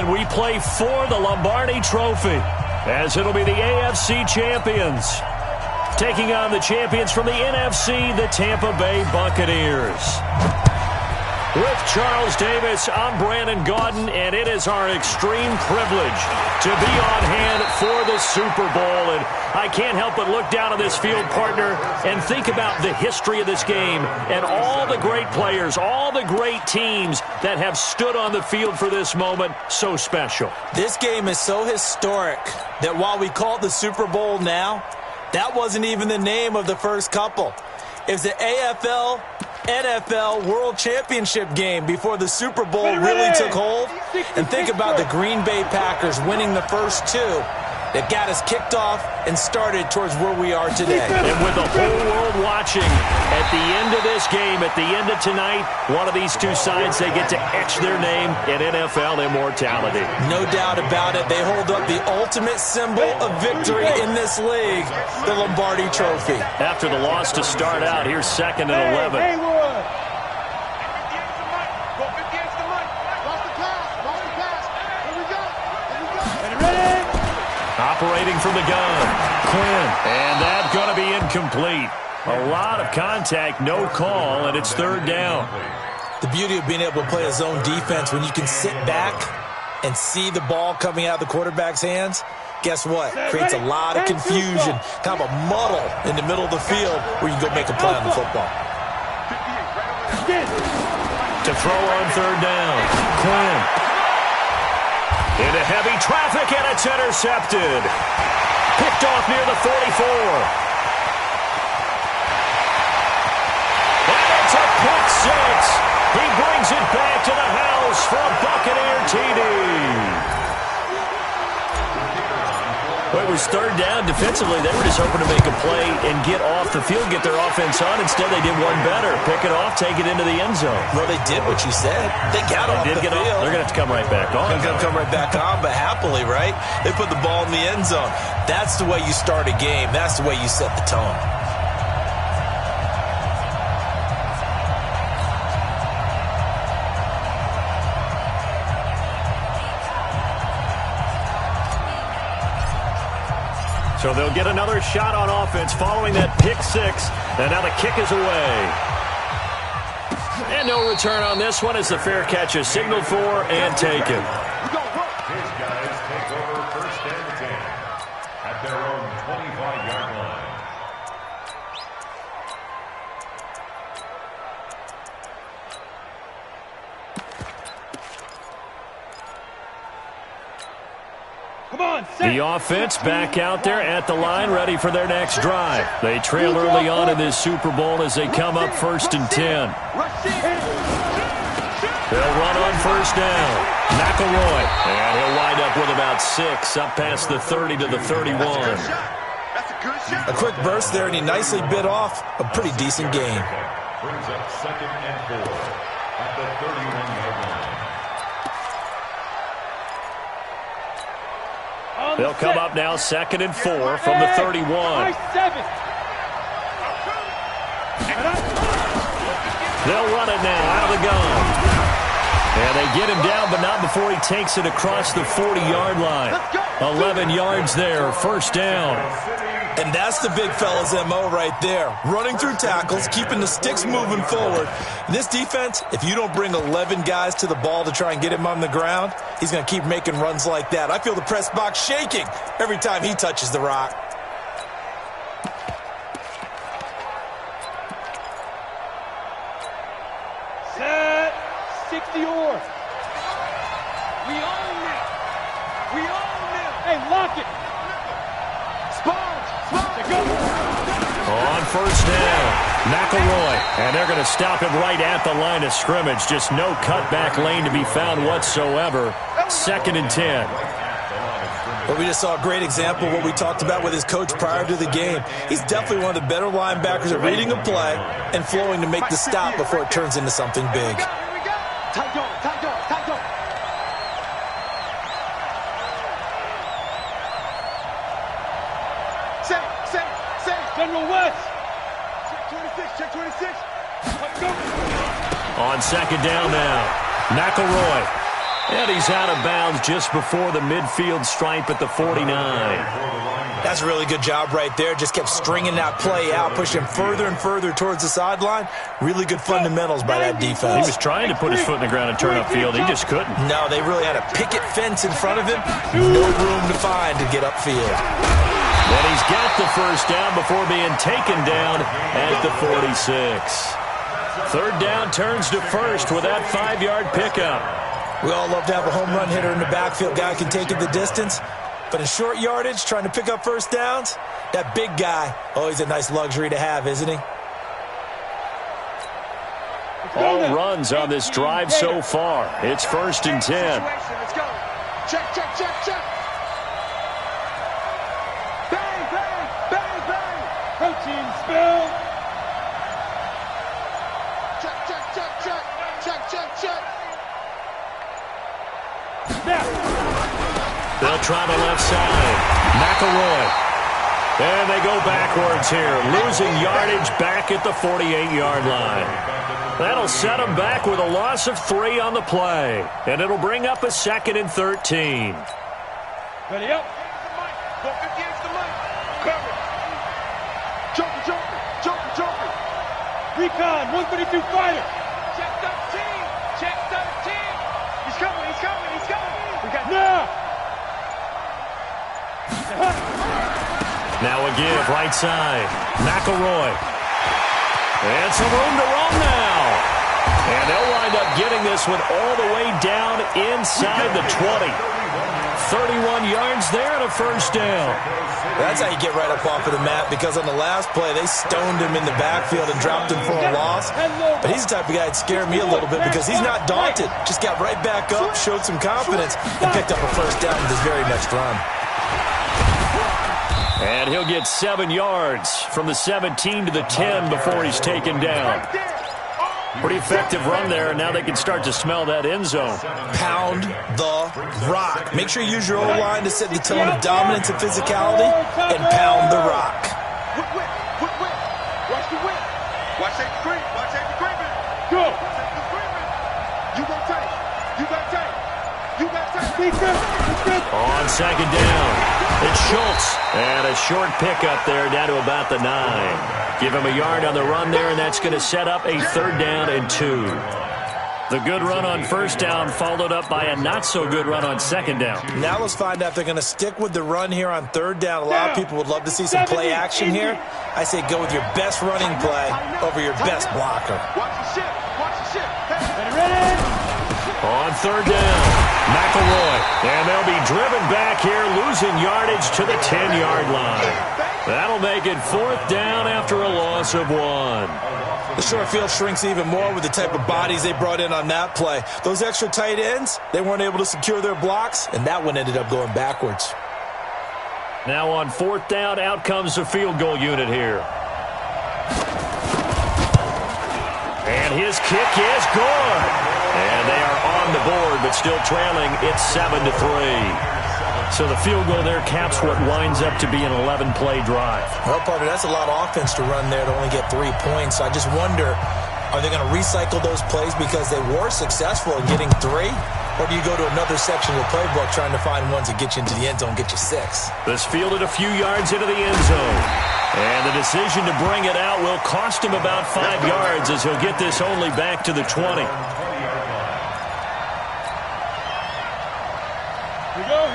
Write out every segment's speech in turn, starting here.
and we play for the Lombardi Trophy, as it'll be the AFC champions taking on the champions from the NFC, the Tampa Bay Buccaneers. With Charles Davis, I'm Brandon Gaudin, and it is our extreme privilege to be on hand for the Super Bowl. And I can't help but look down on this field, partner, and think about the history of this game and all the great players, all the great teams that have stood on the field for this moment. So special. This game is so historic that while we call it the Super Bowl now, that wasn't even the name of the first couple. It was the AFL NFL World Championship game before the Super Bowl really took hold. And think about the Green Bay Packers winning the first two that got us kicked off and started towards where we are today. And with the whole world watching, at the end of this game, at the end of tonight, one of these two sides, they get to etch their name in NFL immortality. No doubt about it. They hold up the ultimate symbol of victory in this league, the Lombardi Trophy. After the loss to start out, here's 2nd and 11. Operating from the gun, Quinn, and that's going to be incomplete. A lot of contact, no call, and it's 3rd down. The beauty of being able to play a zone defense when you can sit back and see the ball coming out of the quarterback's hands, guess what? Creates a lot of confusion, kind of a muddle in the middle of the field where you can go make a play on the football. To throw on 3rd down, Quinn. Into heavy traffic, and it's intercepted. Picked off near the 44. And it's a pick six. He brings it back to the house for a Buccaneer TD. Well, it was 3rd down. Defensively, they were just hoping to make a play and get off the field, get their offense on. Instead, they did one better. Pick it off, take it into the end zone. Well, they did what you said. They got off the field. They're going to have to come right back on. They're going to come right back on, but happily, right? They put the ball in the end zone. That's the way you start a game. That's the way you set the tone. So they'll get another shot on offense following that pick six. And now the kick is away. And no return on this one as the fair catch is signaled for and taken. His guys take over 1st and 10 at their own 25-yard line. The offense back out there at the line, ready for their next drive. They trail early on in this Super Bowl as they come up 1st and 10. They'll run on 1st down. McElroy, and he'll wind up with about 6, up past the 30 to the 31. A quick burst there, and he nicely bit off a pretty decent gain. Brings up 2nd and 4 at the 31-yard line. They'll come up now 2nd and 4 from the 31. They'll run it now out of the gun. And they get him down, but not before he takes it across the 40-yard line. 11 yards there, 1st down. And that's the big fella's MO right there. Running through tackles, keeping the sticks moving forward. This defense, if you don't bring 11 guys to the ball to try and get him on the ground, he's going to keep making runs like that. I feel the press box shaking every time he touches the rock. Set 60 or. We own it. We own it. Hey, lock it. On 1st down, McElroy, and they're going to stop him right at the line of scrimmage. Just no cutback lane to be found whatsoever. 2nd and 10. But we just saw a great example of what we talked about with his coach prior to the game. He's definitely one of the better linebackers at reading a play and flowing to make the stop before it turns into something big. General West. Check 26. On 2nd down now, McElroy. And he's out of bounds just before the midfield stripe at the 49. That's a really good job right there. Just kept stringing that play out, pushing further and further towards the sideline. Really good fundamentals by that defense. He was trying to put his foot in the ground and turn upfield. He just couldn't. No, they really had a picket fence in front of him. No room to find to get upfield. And he's got the first down before being taken down at the 46. Third down turns to first with that 5-yard pickup. We all love to have a home run hitter in the backfield. Guy can take it the distance. But in short yardage, trying to pick up first downs, that big guy, always a nice luxury to have, isn't he? All runs on this drive so far. It's 1st and 10. Let's go. Check, check, check, check. Bang, bang, bang, bang. Protein spill. Check, check, check, check. Check, check, check. They'll try the left side. McElroy. And they go backwards here, losing yardage back at the 48-yard line. That'll set them back with a loss of 3 on the play. And it'll bring up a 2nd and 13. Ready up. Don't against the mic. Cover. Joker, joker, joker, joker. Recon, 132 fighter. Check 13. Check 13. He's coming, he's coming, he's coming. We got now. Now a give, right side. McElroy. And some room to roam now. And they'll wind up getting this one all the way down inside the 20. 31 yards there and a first down. That's how you get right up off of the mat, because on the last play, they stoned him in the backfield and dropped him for a loss. But he's the type of guy that scared me a little bit because he's not daunted. Just got right back up, showed some confidence, and picked up a first down with his very next run. And he'll get 7 yards from the 17 to the 10 before he's taken down. Pretty effective run there, and now they can start to smell that end zone. Pound the rock. Make sure you use your O-line to set the tone of dominance and physicality, and pound the rock. Whip, whip, whip, whip. Watch the whip. Watch that creep. Watch that creeping. Go. Watch that creeping. You got tight. You got tight. You got tight. On 2nd down, it's Schultz. And a short pickup there down to about the 9. Give him a yard on the run there, and that's going to set up a 3rd down and 2. The good run on 1st down followed up by a not-so-good run on 2nd down. Now let's find out if they're going to stick with the run here on 3rd down. A lot of people would love to see some play action here. I say go with your best running play over your best blocker. Watch the ship. Watch the ship. Ready? On 3rd down, McElroy. And they'll be driven back here, losing yardage to the 10-yard line. That'll make it 4th down after a loss of 1. The short field shrinks even more with the type of bodies they brought in on that play. Those extra tight ends, they weren't able to secure their blocks, and that one ended up going backwards. Now on 4th down, out comes the field goal unit here. And his kick is good. And they are on the board, but still trailing. It's 7-3. So the field goal there caps what winds up to be an 11-play drive. Well, partner, that's a lot of offense to run there to only get 3 points. I just wonder, are they going to recycle those plays because they were successful in getting 3? Or do you go to another section of the playbook trying to find ones that get you into the end zone, get you 6? This fielded a few yards into the end zone. And the decision to bring it out will cost him about 5 yards as he'll get this only back to the 20. Here we go.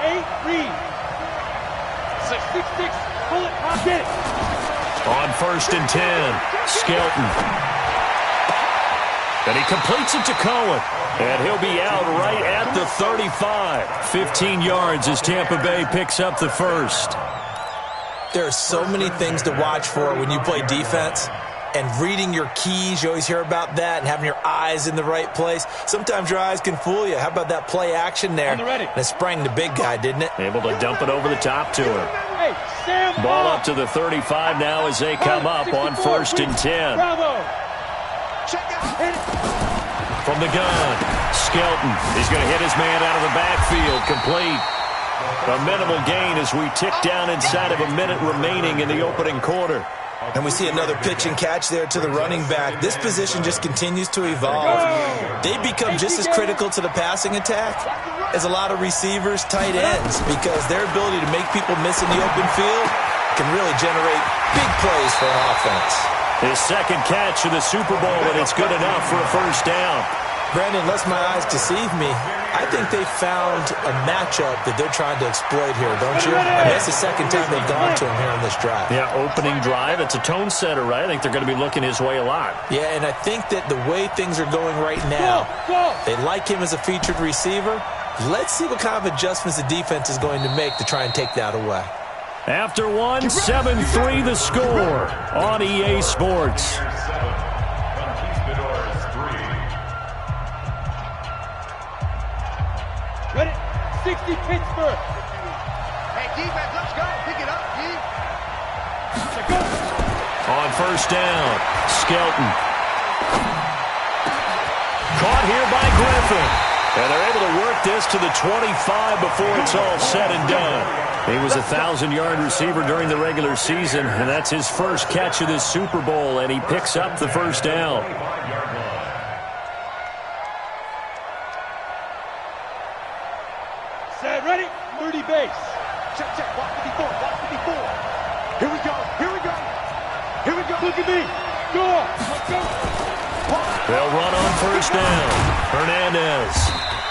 8, read. 6, 6, 6. Pull it, I'll get it. On 1st and 10, Skelton. And he completes it to Cohen. And he'll be out right at the 35. 15 yards as Tampa Bay picks up the first. There are so many things to watch for when you play defense. And reading your keys, you always hear about that, and having your eyes in the right place. Sometimes your eyes can fool you. How about that play action there? And it sprang the big guy, didn't it? Able to dump it over the top to him. Ball up to the 35 now as they come up on 1st and 10. From the gun, Skelton. He's going to hit his man out of the backfield, complete. A minimal gain as we tick down inside of a minute remaining in the opening quarter. And we see another pitch and catch there to the running back. This position just continues to evolve. They become just as critical to the passing attack as a lot of receivers, tight ends, because their ability to make people miss in the open field can really generate big plays for an offense. His second catch of the Super Bowl, and it's good enough for a first down. Brandon, lest my eyes deceive me, I think they found a matchup that they're trying to exploit here, don't you? I mean, that's the second time they've gone to him here on this drive. Yeah, opening drive. It's a tone setter, right? I think they're going to be looking his way a lot. Yeah, and I think that the way things are going right now, they like him as a featured receiver. Let's see what kind of adjustments the defense is going to make to try and take that away. After one, 7-3 the score on EA Sports. Ready? 60 Pittsburgh. Hey, defense, let's go. Pick it up, G. On first down, Skelton. Caught here by Griffin. And they're able to work this to the 25 before it's all said and done. He was a 1,000-yard receiver during the regular season, and that's his first catch of this Super Bowl, and he picks up the first down. Set, ready? 30 base. Check, check. Watch 54. Watch 54. Here we go. Here we go. Here we go. Look at me. Go. Let's go. They'll run on first down. Hernandez.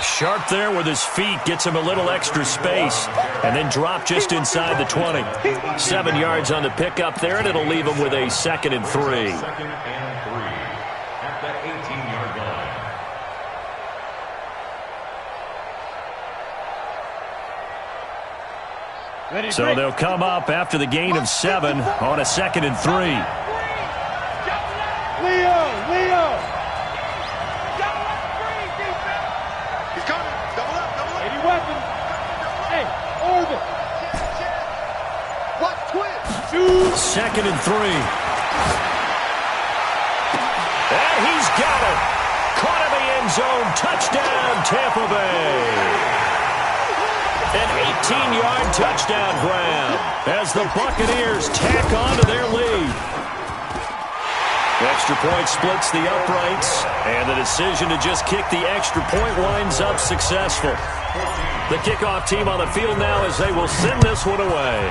Sharp there with his feet. Gets him a little extra space. And then drop just inside the 20. 7 yards on the pickup there, and it'll leave him with a 2nd and 3. 2nd and 3 at the 18-yard line. So they'll come up after the gain of 7 on a 2nd and 3. Leo. He's coming. Double up. 80 weapons. Hey, orbit. What? Twist. 2nd and 3. And he's got it. Caught in the end zone. Touchdown, Tampa Bay. An 18-yard touchdown grab as the Buccaneers tack on to their lead. The extra point splits the uprights, and the decision to just kick the extra point winds up successful. The kickoff team on the field now as they will send this one away.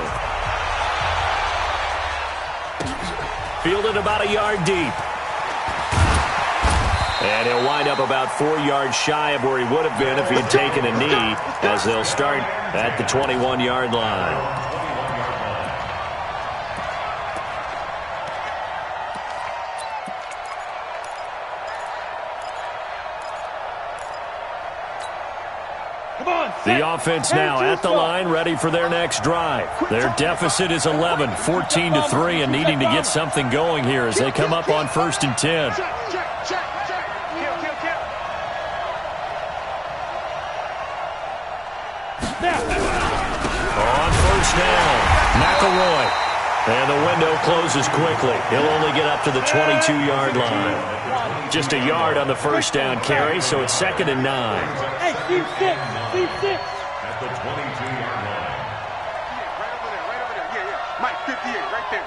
Fielded about a yard deep. And he'll wind up about 4 yards shy of where he would have been if he had taken a knee, as they'll start at the 21-yard line. The offense now at the line, ready for their next drive. Their deficit is 11, 14-3, and needing to get something going here as they come up on 1st and 10. On first down, McElroy. And the window closes quickly. He'll only get up to the 22-yard line. Just a yard on the first down carry, so it's 2nd and 9. Hey, Steve 6. At the 22-yard line. Right over there. Yeah. Mike, 58, right there.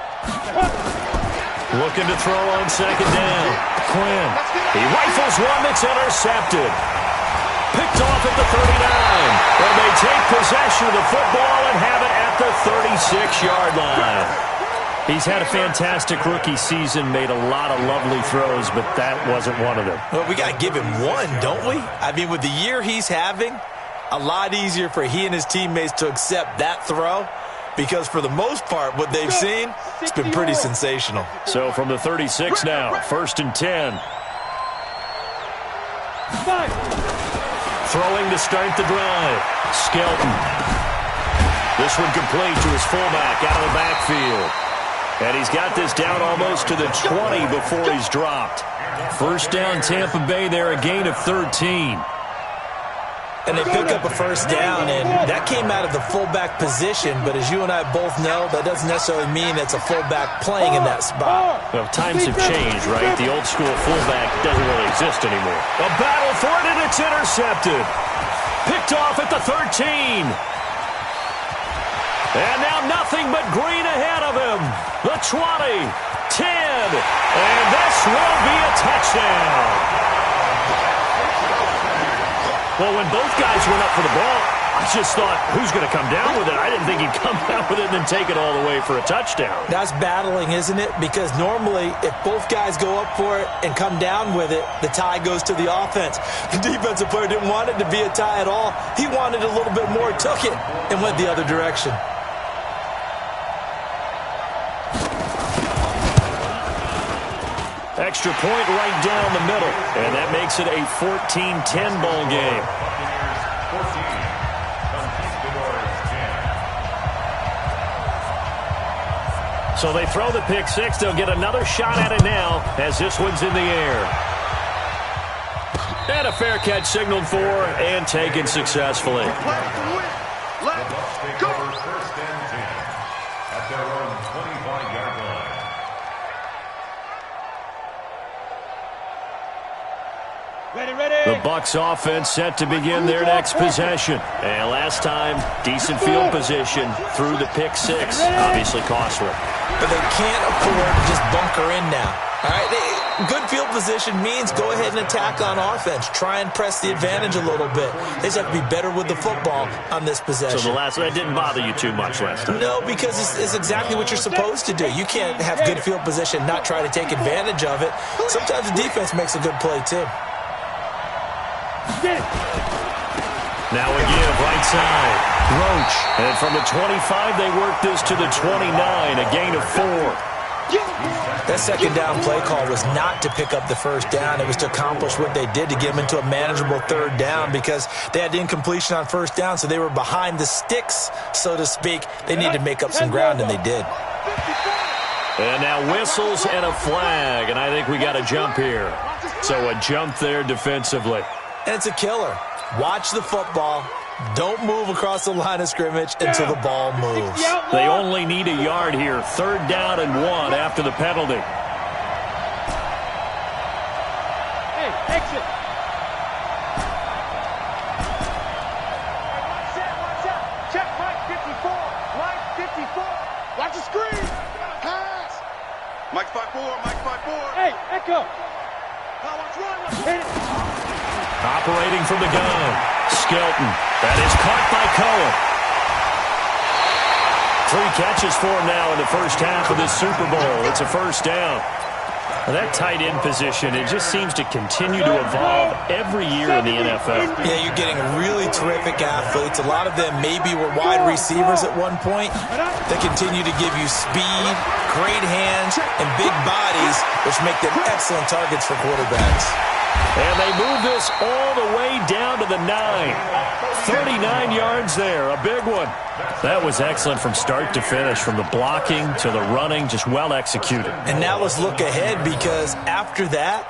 Looking to throw on 2nd down. Quinn. He rifles one that's intercepted. Picked off at the 39. And they take possession of the football and have it at the 36-yard line. He's had a fantastic rookie season, made a lot of lovely throws, but that wasn't one of them. Well, we got to give him one, don't we? I mean, with the year he's having, a lot easier for he and his teammates to accept that throw, because for the most part, what they've seen, it's been pretty sensational. So from the 36 now, 1st and 10. Throwing to start the drive. Skelton. This one complete to his fullback out of the backfield. And he's got this down almost to the 20 before he's dropped. First down, Tampa Bay there, a gain of 13. And they pick up a first down, and that came out of the fullback position. But as you and I both know, that doesn't necessarily mean it's a fullback playing in that spot. Well, times have changed, right? The old school fullback doesn't really exist anymore. A battle for it, and it's intercepted. Picked off at the 13. And now nothing but green ahead of him. The 20, 10, and this will be a touchdown. Well, when both guys went up for the ball, I just thought, who's going to come down with it? I didn't think he'd come down with it and then take it all the way for a touchdown. That's battling, isn't it? Because normally, if both guys go up for it and come down with it, the tie goes to the offense. The defensive player didn't want it to be a tie at all. He wanted a little bit more, took it, and went the other direction. Extra point right down the middle, and that makes it a 14-10 ball game. So they throw the pick six. They'll get another shot at it now as this one's in the air. And a fair catch signaled for and taken successfully. Let's take over first and 10 at their own 25-yard line. The Bucs offense set to begin their next possession. And last time, decent field position through the pick six. Obviously costly. But they can't afford to just bunker in now. All right, good field position means go ahead and attack on offense. Try and press the advantage a little bit. They just have to be better with the football on this possession. So that didn't bother you too much last time? No, because it's exactly what you're supposed to do. You can't have good field position, not try to take advantage of it. Sometimes the defense makes a good play, too. Now a give, right side. Roach. And from the 25, they work this to the 29, a gain of 4. That second down play call was not to pick up the first down. It was to accomplish what they did to get them into a manageable third down because they had incompletion on first down, so they were behind the sticks, so to speak. They needed to make up some ground, and they did. And now whistles and a flag, and I think we got a jump here. So a jump there defensively. And it's a killer. Watch the football. Don't move across the line of scrimmage until the ball moves. They only need a yard here. Third down and 1 after the penalty. Hey, exit. Watch out. Check Mike 54. Mike 54. Watch the screen. Pass. Mike 5-4. Mike 5-4. Hey, echo. Now let's run. Hit it. Operating from the gun. Skelton. That is caught by Cohen. 3 catches for him now in the first half of this Super Bowl. It's a first down. Well, that tight end position, it just seems to continue to evolve every year in the NFL. Yeah, you're getting really terrific athletes. A lot of them maybe were wide receivers at one point. They continue to give you speed, great hands, and big bodies, which make them excellent targets for quarterbacks. And they move this all the way down to the 9. 39 yards there, a big one. That was excellent from start to finish, from the blocking to the running, just well executed. And now let's look ahead, because after that,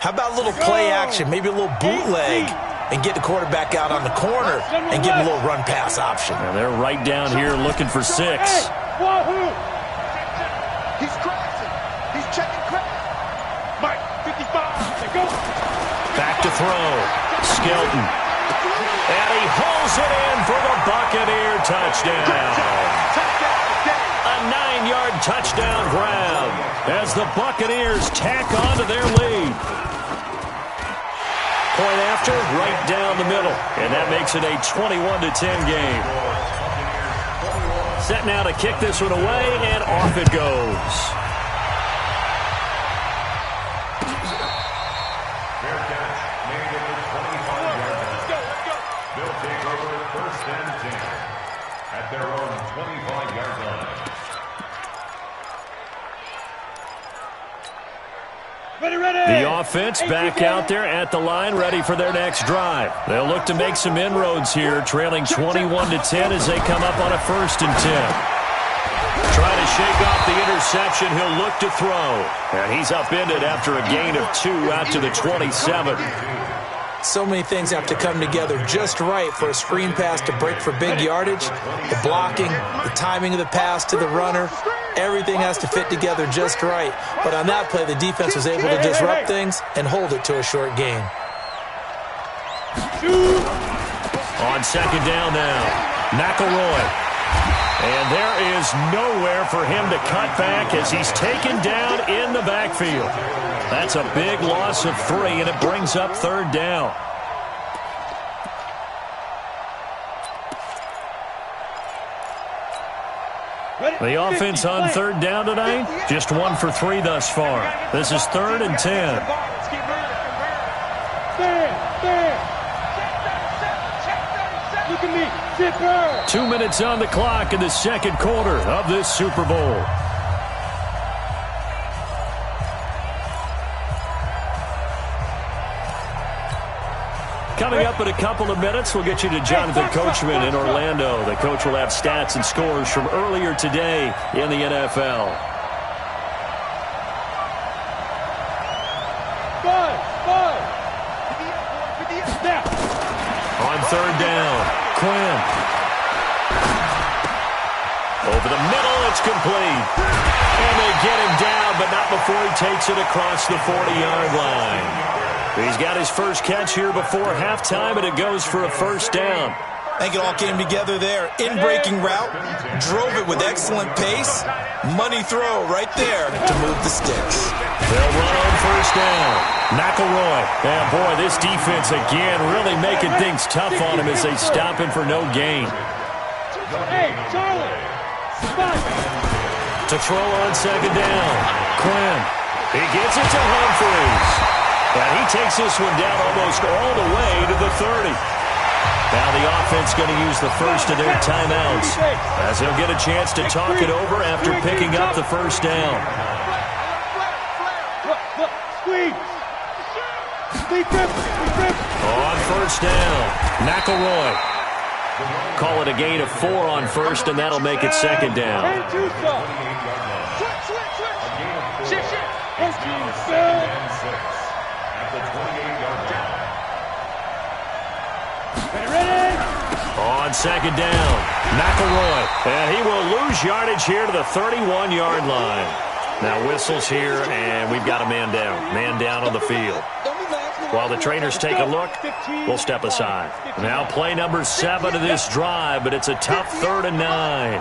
how about a little play action, maybe a little bootleg, and get the quarterback out on the corner and give him a little run-pass option. And they're right down here looking for 6. Wahoo! He's crossing. He's checking crack. Mike, 55. They go. Back to throw. Skelton. And he hauls it in for the Buccaneer touchdown. A 9-yard touchdown grab as the Buccaneers tack on to their lead. Point after, right down the middle. And that makes it a 21-10 game. Set now to kick this one away, and off it goes. Fair catch made at the 25-yard line. They'll take over first and 10 at their own 25-yard line. The offense back out there at the line, ready for their next drive. They'll look to make some inroads here, trailing 21-10 as they come up on a 1st and 10. Trying to shake off the interception, he'll look to throw. And he's upended after a gain of 2 out to the 27. So many things have to come together just right for a screen pass to break for big yardage. The blocking, the timing of the pass to the runner, everything has to fit together just right. But on that play, the defense was able to disrupt things and hold it to a short gain. On second down now, McElroy. And there is nowhere for him to cut back as he's taken down in the backfield. That's a big loss of 3, and it brings up 3rd down. The offense on 3rd down tonight, just 1 for 3 thus far. This is 3rd and 10. 2 minutes on the clock in the 2nd quarter of this Super Bowl. Coming up in a couple of minutes, we'll get you to Jonathan Coachman in Orlando. The coach will have stats and scores from earlier today in the NFL. On 3rd down, Quinn. Over the middle, it's complete. And they get him down, but not before he takes it across the 40-yard line. He's got his first catch here before halftime, and it goes for a 1st down. I think it all came together there. In-breaking route, drove it with excellent pace. Money throw right there to move the sticks. They'll run on 1st down. McElroy. And boy, this defense again really making things tough on him as they stop him for no gain. Hey, Charlie. To throw on 2nd down. Quinn. He gets it to Humphries. And he takes this one down almost all the way to the 30. Now the offense going to use the first of their timeouts as they'll get a chance to talk it over after picking up the 1st down. On 1st down, McElroy. Call it a gain of 4 on 1st, and that'll make it 2nd down. On 2nd down, McElroy. And he will lose yardage here to the 31-yard line. Now whistles here, and we've got a man down. Man down on the field. While the trainers take a look, we'll step aside. Now play number 7 of this drive, but it's a tough 3rd and 9.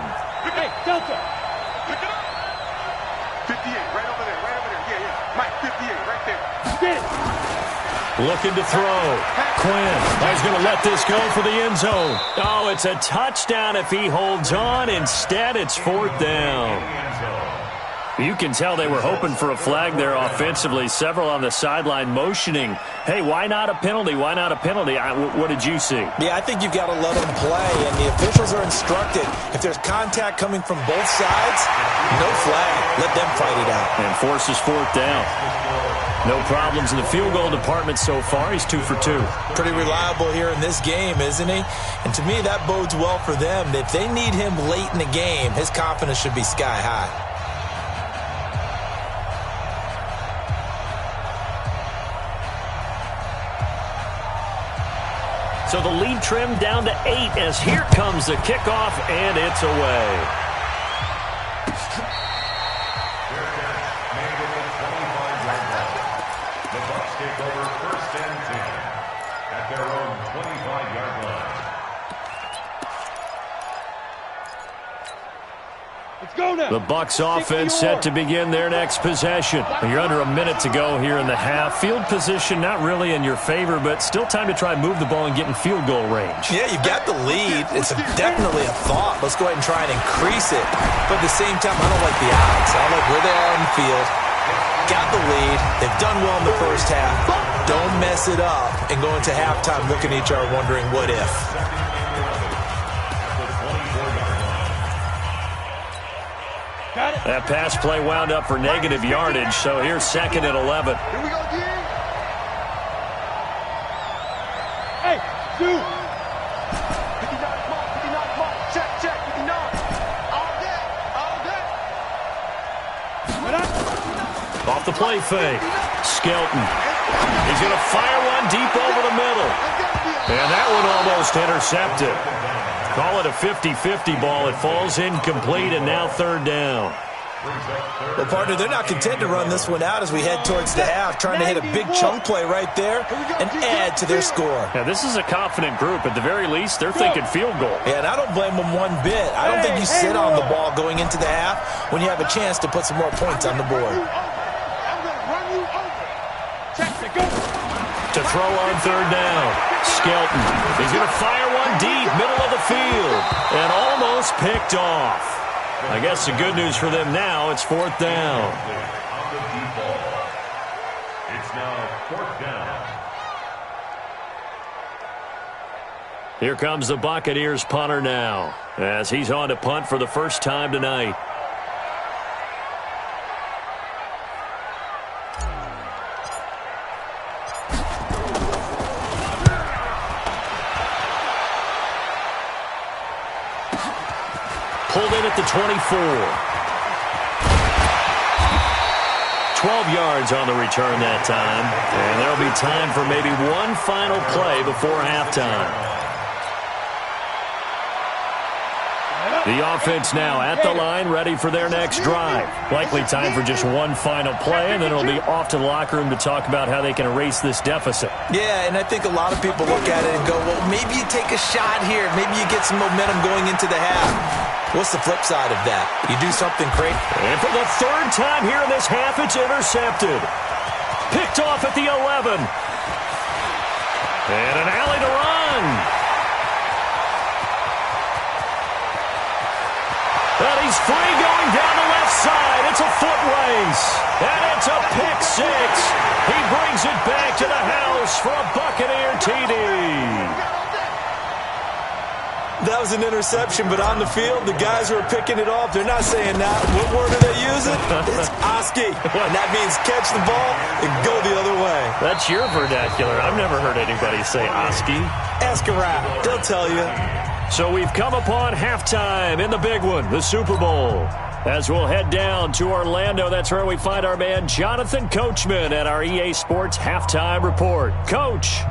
Hey, Delta. Pick it up. 58, right over there, right over there. Yeah. Mike, 58, right there. Get it. Looking to throw. Quinn. He's going to let this go for the end zone. Oh, it's a touchdown if he holds on. Instead, it's 4th down. You can tell they were hoping for a flag there offensively. Several on the sideline motioning. Hey, why not a penalty? Why not a penalty? What did you see? Yeah, I think you've got to let them play, and the officials are instructed. If there's contact coming from both sides, no flag. Let them fight it out. And forces 4th down. No problems in the field goal department so far. He's 2 for 2. Pretty reliable here in this game, isn't he? And to me, that bodes well for them. If they need him late in the game, his confidence should be sky high. So the lead trimmed down to 8 as here comes the kickoff, and it's away. The Bucs offense set to begin their next possession. You're under a minute to go here in the half. Field position not really in your favor, but still time to try and move the ball and get in field goal range. Yeah, you've got the lead. It's definitely a thought. Let's go ahead and try and increase it. But at the same time, I don't like the odds. I like where they are on the field. Got the lead. They've done well in the first half. Don't mess it up and go into halftime looking at each other wondering what if. That pass play wound up for negative yardage, so here's 2nd and 11. Here we go again. Hey, dude. 59 mark, 59 mark. Check, 59. All day, all day. Off the play fake. Skelton. He's going to fire one deep over the middle. And that one almost intercepted. Call it a 50-50 ball. It falls incomplete, and now 3rd down. Well, partner, they're not content to run this one out as we head towards the half, trying to hit a big chunk play right there and add to their score. Yeah, this is a confident group. At the very least, they're thinking field goal. Yeah, and I don't blame them one bit. I don't think you sit on the ball going into the half when you have a chance to put some more points on the board. To throw on third down, Skelton. He's going to fire one deep, middle of the field, and almost picked off. I guess the good news for them now, it's fourth down. On the deep ball. It's now fourth down. Here comes the Buccaneers punter now, as he's on to punt for the first time tonight. Pulled in at the 24. 12 yards on the return that time. And there'll be time for maybe one final play before halftime. The offense now at the line, ready for their next drive. Likely time for just one final play, and then it'll be off to the locker room to talk about how they can erase this deficit. Yeah, and I think a lot of people look at it and go, well, maybe you take a shot here. Maybe you get some momentum going into the half. What's the flip side of that? You do something great. And for the third time here in this half, it's intercepted. Picked off at the 11. And an alley to run. And he's free going down the left side. It's a foot race. And it's a pick six. He brings it back to the house for a Buccaneer TD. That was an interception, but on the field, the guys who are picking it off, they're not saying that. What word are they using? It's Oski. And that means catch the ball and go the other way. That's your vernacular. I've never heard anybody say Oski. Ask around. They'll tell you. So we've come upon halftime in the big one, the Super Bowl. As we'll head down to Orlando, that's where we find our man Jonathan Coachman at our EA Sports Halftime Report. Coach.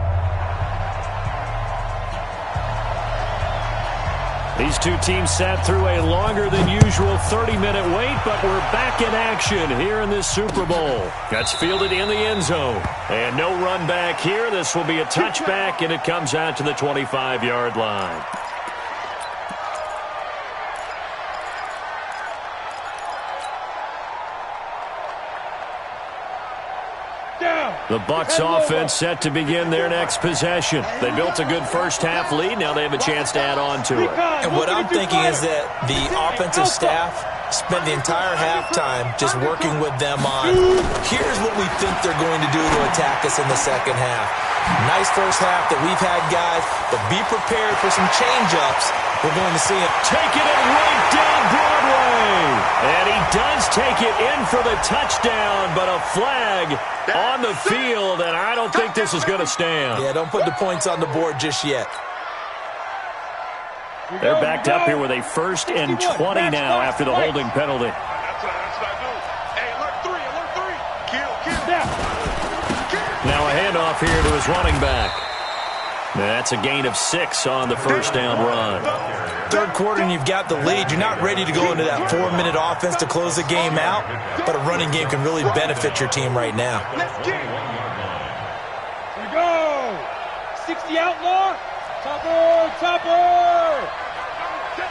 These two teams sat through a longer than usual 30-minute wait, but we're back in action here in this Super Bowl. That's fielded in the end zone. And no run back here. This will be a touchback, and it comes out to the 25-yard line. The Bucs offense set to begin their next possession. They built a good first-half lead. Now they have a chance to add on to it. And what I'm thinking is that the offensive staff spent the entire halftime just working with them on, here's what we think they're going to do to attack us in the second half. Nice first half that we've had, guys, but be prepared for some change-ups. We're going to see it. Taking it right down Broadway. And he does take it in for the touchdown, but a flag on the field, and I don't think this is going to stand. Yeah, don't put the points on the board just yet. They're backed up here with a 1st and 20 now after the holding penalty. Now a handoff here to his running back. That's a gain of 6 on the first down run. Third quarter and you've got the lead. You're not ready to go into that 4-minute offense to close the game out, but a running game can really benefit your team right now. Here we go. 60 outlaw. Topper, topper. Check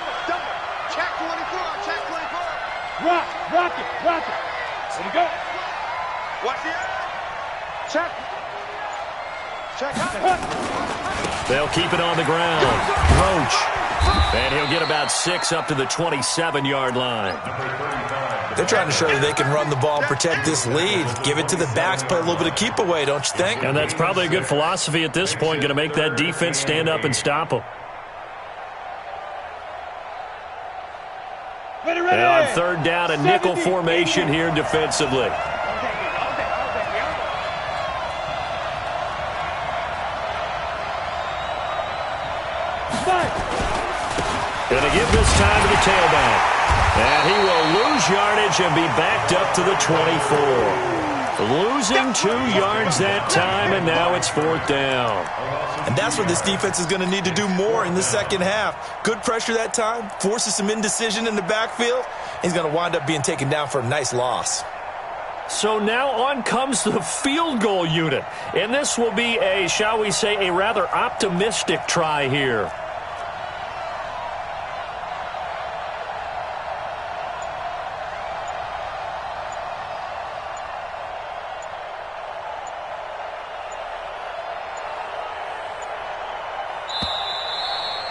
24, check 24. Rock it. Here we go. Watch the check. Check out. They'll keep it on the ground. Roach. And he'll get about 6 up to the 27-yard line. They're trying to show that they can run the ball and protect this lead. Give it to the backs, play a little bit of keep away, don't you think? And that's probably a good philosophy at this point, going to make that defense stand up and stop them. Ready. And on third down, a nickel formation here defensively. Going to give this time to the tailback. And he will lose yardage and be backed up to the 24. Losing 2 yards that time, and now it's 4th down. And that's what this defense is going to need to do more in the second half. Good pressure that time, forces some indecision in the backfield. He's going to wind up being taken down for a nice loss. So now on comes the field goal unit. And this will be a, shall we say, a rather optimistic try here.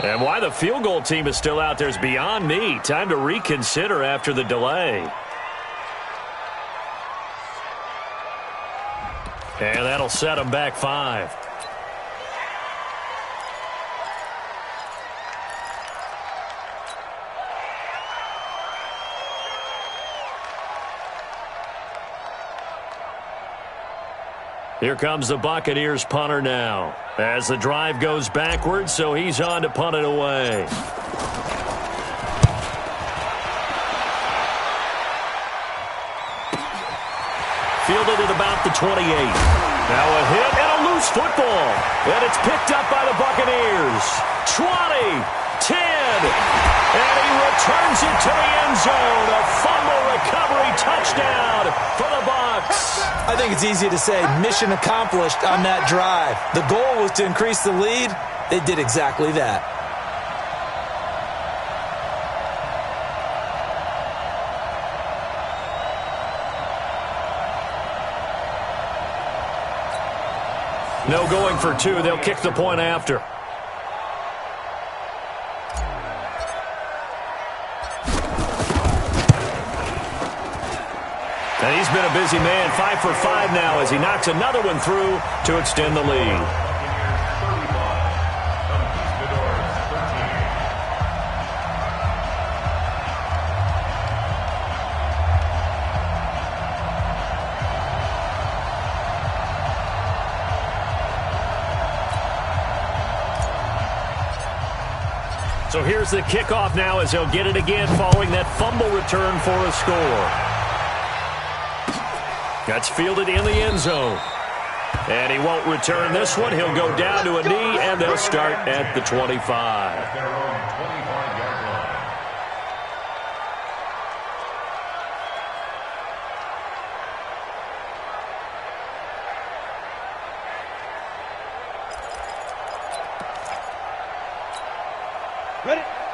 And why the field goal team is still out there is beyond me. Time to reconsider after the delay. And that'll set them back 5. Here comes the Buccaneers punter now. As the drive goes backwards, so he's on to punt it away. Fielded at about the 28. Now a hit and a loose football. And it's picked up by the Buccaneers. 20, 10, and he returns it to the end zone. A fumble recovery touchdown for the Bucs. I think it's easy to say mission accomplished on that drive. The goal was to increase the lead. They did exactly that. No going for 2. They'll kick the point after. And he's been a busy man, 5 for 5 now as he knocks another one through to extend the lead. So here's the kickoff now as he'll get it again following that fumble return for a score. That's fielded in the end zone. And he won't return this one. He'll go down to a knee, and they'll start at the 25. At their own 25-yard line.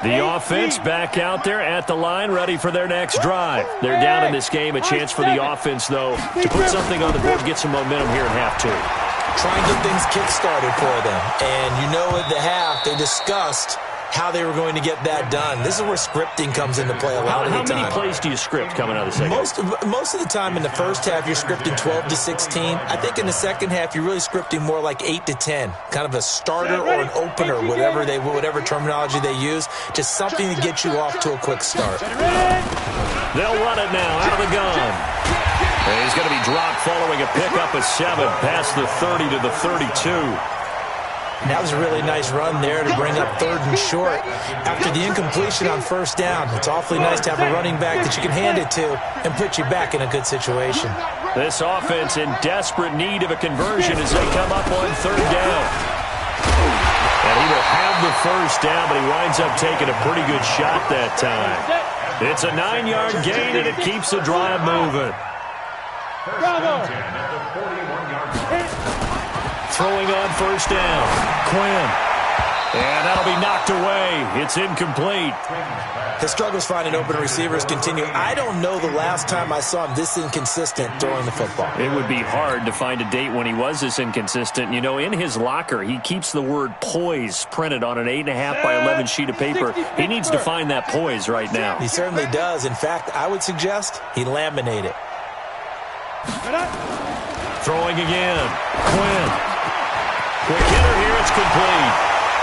The offense back out there at the line, ready for their next drive. They're down in this game. A chance for the offense, though, to put something on the board, get some momentum here in half 2. Try and get things kick-started for them. And you know at the half, they discussed how they were going to get that done. This is where scripting comes into play a lot of the time. How many plays do you script coming out of the second? Most of the time in the first half, you're scripting 12 to 16. I think in the second half, you're really scripting more like 8 to 10. Kind of a starter or an opener, whatever terminology they use. Just something to get you off to a quick start. They'll run it now out of the gun. And he's going to be dropped following a pickup of 7 past the 30 to the 32. And that was a really nice run there to bring up 3rd and short. After the incompletion on 1st down, it's awfully nice to have a running back that you can hand it to and put you back in a good situation. This offense in desperate need of a conversion as they come up on 3rd down. And he will have the 1st down, but he winds up taking a pretty good shot that time. It's a 9-yard gain, and it keeps the drive moving. Bravo. At the 41-yard line. Throwing on 1st down. Quinn. And that'll be knocked away. It's incomplete. His struggles finding open receivers continue. I don't know the last time I saw him this inconsistent throwing the football. It would be hard to find a date when he was this inconsistent. You know, in his locker, he keeps the word poise printed on an 8.5 by 11 sheet of paper. He needs to find that poise right now. He certainly does. In fact, I would suggest he laminate it. Throwing again. Quinn. Quick hitter here. It's complete.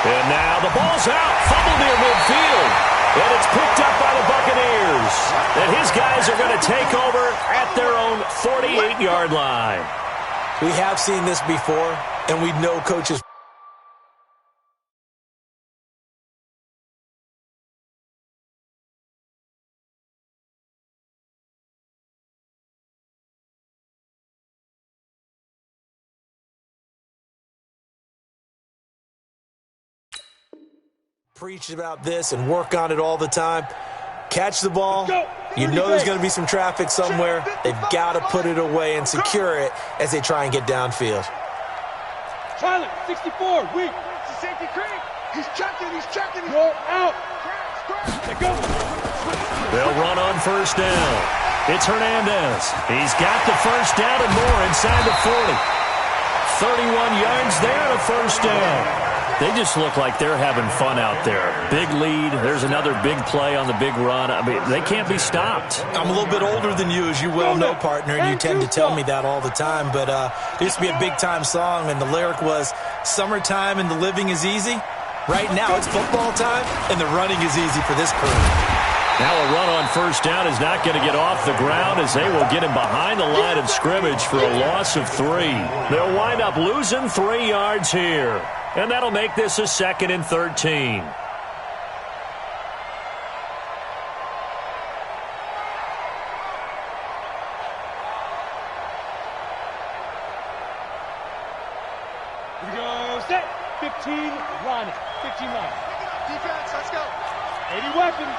And now the ball's out. Fumble near midfield. And it's picked up by the Buccaneers. And his guys are going to take over at their own 48-yard line. We have seen this before, and we know coaches preach about this and work on it all the time. Catch the ball. You know there's going to be some traffic somewhere. They've got to put it away and secure it as they try and get downfield. Charlie, 64, weak. It's a safety creep. He's checking. Go out. Let go. They'll run on first down. It's Hernandez. He's got the first down and more inside the 40. 31 yards there and a first down. They just look like they're having fun out there. Big lead. There's another big play on the big run. I mean, they can't be stopped. I'm a little bit older than you, as you well know, partner, and you tend to tell me that all the time. But it used to be a big-time song, and the lyric was, "Summertime and the living is easy." Right now, it's football time, and the running is easy for this crew. Now a run on first down is not going to get off the ground as they will get him behind the line of scrimmage for a loss of 3. They'll wind up losing 3 yards here. And that'll make this a 2nd and 13. Here we go. Set. 15 line. 15 line. Defense, let's go. 80 weapons.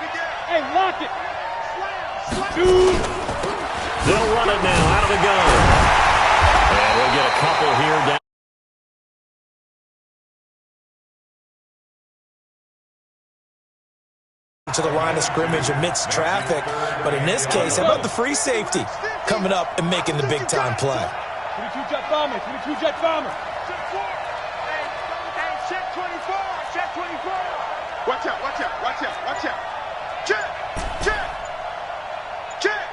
Begin. Hey, lock it. Slam. 2. They'll run it now out of the gun. And we'll get a couple here down. To the line of scrimmage amidst traffic. But in this case, how about the free safety coming up and making the big-time play? 22 jet bomber. 22 jet bomber. Check 4. Hey, check 24. Check 24. Watch out. Check.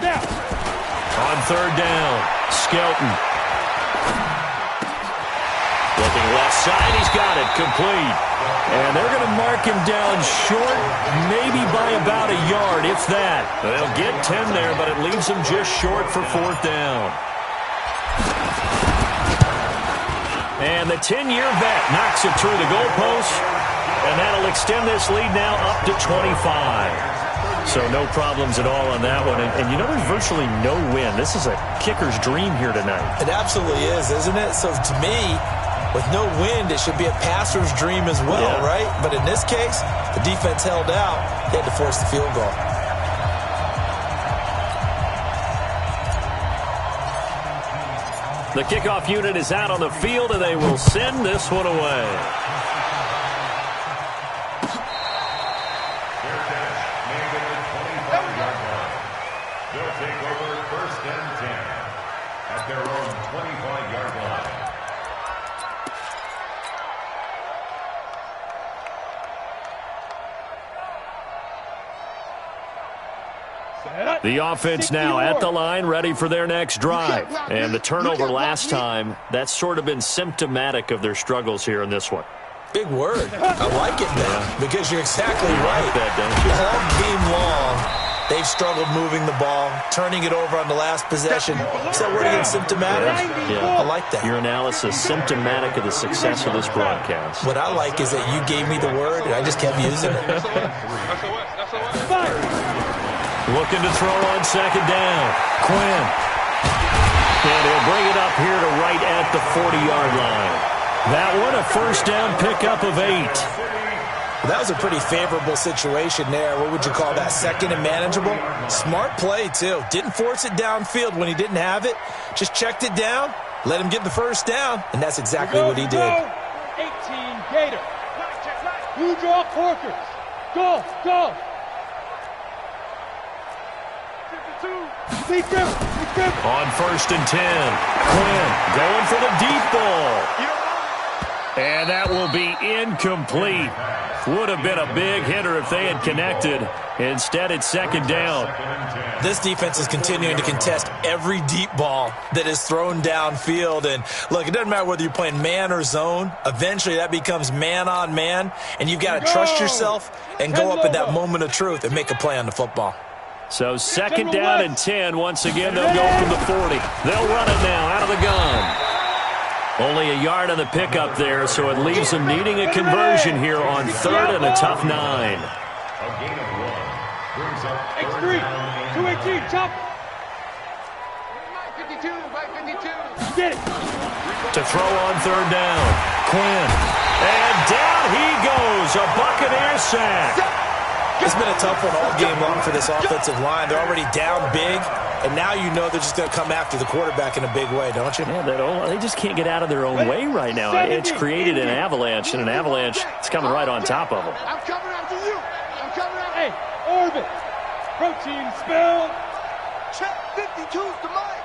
Now. On third down, Skelton. Looking left side, he's got it, complete. And they're going to mark him down short, maybe by about a yard, if that. They'll get 10 there, but it leaves them just short for 4th down. And the 10-year vet knocks it through the goalpost, and that'll extend this lead now up to 25. So no problems at all on that one. And you know, there's virtually no win. This is a kicker's dream here tonight. It absolutely is, isn't it? So to me, with no wind, it should be a passer's dream as well, right? But in this case, the defense held out. They had to force the field goal. The kickoff unit is out on the field, and they will send this one away. Fair catch, made at the 25-yard line. They'll take over 1st and 10 at their own 25-yard line. The offense now at the line, ready for their next drive. And the turnover last time, that's sort of been symptomatic of their struggles here in this one. Big word. I like it now because you're exactly right. Like that, don't you? All game long, they've struggled moving the ball, turning it over on the last possession. Is that word again, symptomatic? Yeah. I like that. Your analysis symptomatic of the success of this broadcast. What I like is that you gave me the word, and I just kept using it. Looking to throw on 2nd down. Quinn. And he'll bring it up here to right at the 40-yard line. That one a 1st down pickup of 8. Well, that was a pretty favorable situation there. What would you call that? 2nd and manageable? Smart play, too. Didn't force it downfield when he didn't have it. Just checked it down, let him get the 1st down, and that's exactly what he did. 18 Gator. Blue draw Corkers. Go. On 1st and 10. Quinn going for the deep ball. And that will be incomplete. Would have been a big hitter if they had connected. Instead, it's 2nd down. This defense is continuing to contest every deep ball that is thrown downfield. And look, it doesn't matter whether you're playing man or zone. Eventually, that becomes man on man. And you've got to trust yourself and go up at that moment of truth and make a play on the football. So 2nd down and 10. Once again, they'll go from the 40. They'll run it now out of the gun. Only a yard on the pickup there, so it leaves them needing a conversion here on 3rd and a tough 9. A gain of 1 brings up X3, 218, chop. 52. Get it. To throw on 3rd down. Quinn. a sack. It's been a tough one all game long for this offensive line. They're already down big, and now you know they're just going to come after the quarterback in a big way, don't you? Yeah, they just can't get out of their own way right now. It's created an avalanche, and an avalanche is coming right on top of them. I'm coming after you. I'm coming after you. Hey, orbit. Protein spell. Check 52's the mic.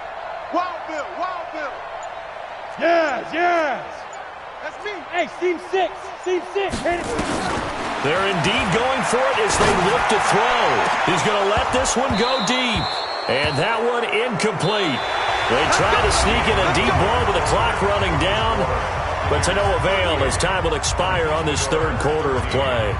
Wild Bill, Wild Bill. Yes. That's me. Hey, seam 6. Hit it. They're indeed going for it as they look to throw. He's going to let this one go deep. And that one incomplete. They try to sneak in a deep ball with the clock running down, but to no avail as time will expire on this third quarter of play.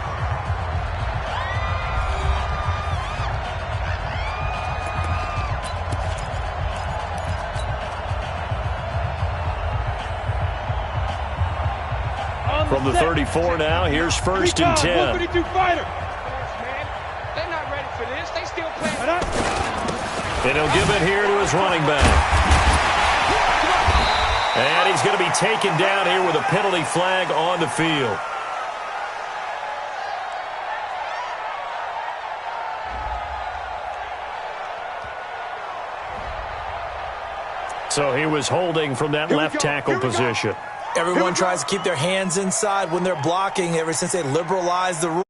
From the 34 now, here's first and 10. 152 fighter. They're not ready for this. They still playing. And he'll give it here to his running back. And he's going to be taken down here with a penalty flag on the field. So he was holding from that left tackle position. Everyone tries to keep their hands inside when they're blocking ever since they liberalized the rule.